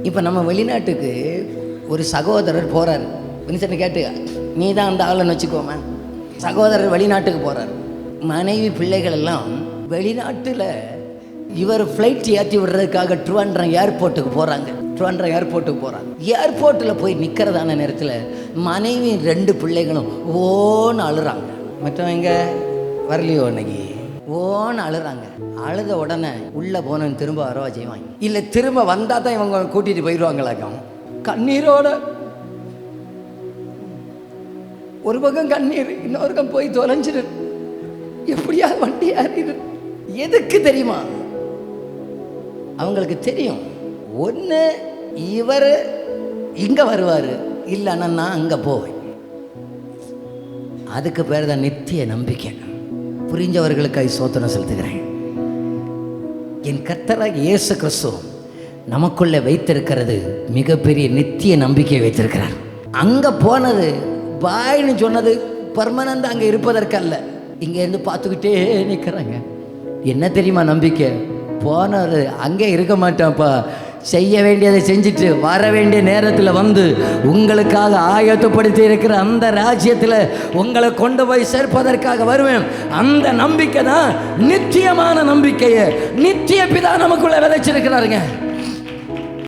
இப்போ நம்ம வெளிநாட்டுக்கு ஒரு சகோதரர் போகிறார். வின்சென்ட் கேட்டு, நீ தான் அந்த ஆளுன்னு வச்சுக்கோமே. சகோதரர் வெளிநாட்டுக்கு போகிறார். மனைவி பிள்ளைகள் எல்லாம் வெளிநாட்டில் இவர் ஃப்ளைட் ஏற்றி விடுறதுக்காக ட்ரிவாண்ட்ரம் ஏர்போர்ட்டுக்கு போகிறாங்க. ஏர்போர்ட்டில் போய் நிற்கிறதான நேரத்தில் மனைவி 2 பிள்ளைகளும் ஓன்னு அழுறாங்க. மற்றவங்க வரலையோ அன்னைக்கு ஓன்னு அழுறாங்க. அழுத உடனே உள்ளே போனவன் திரும்ப வரவா செய்வாங்க, இல்லை திரும்ப வந்தால் தான் இவங்க கூட்டிகிட்டு போயிடுவாங்களாக்கம். கண்ணீரோட ஒரு பக்கம் கண்ணீர், இன்னொரு பக்கம் போய் தொலைஞ்சிரு. எப்படியா வண்டி ஏறிடு. எதுக்கு தெரியுமா? அவங்களுக்கு தெரியும், ஒன்று இவர் இங்கே வருவார், இல்லைன்னா நான் அங்கே போவேன். அதுக்கு பேர் தான் நித்திய நம்பிக்கை. புரிஞ்சவர்களுக்காக சோதனை செலுத்துகிறேன். என் கர்த்தராகிய இயேசு கிறிஸ்து நமக்குள்ளே வைத்திருக்கிறது மிகப்பெரிய நித்திய நம்பிக்கையை வைத்திருக்கிறார். அங்கே போனது பாய்னு சொன்னது பர்மனண்ட் அங்கே இருப்பதற்கல்ல. இங்கேருந்து பார்த்துக்கிட்டே நிற்கிறாங்க. என்ன தெரியுமா நம்பிக்கை? போனது அங்கே இருக்க மாட்டான்ப்பா, செய்ய வேண்டியதை செஞ்சுட்டு வர வேண்டிய நேரத்தில் வந்து உங்களுக்காக ஆயத்தப்படுத்தி இருக்கிற அந்த ராஜ்யத்தில் உங்களை கொண்டு போய் சேர்ப்பதற்காக வருவேன். அந்த நம்பிக்கை தான் நித்தியமான நம்பிக்கையை நித்திய பிதா நமக்குள்ள விதைச்சிருக்கிறாருங்க.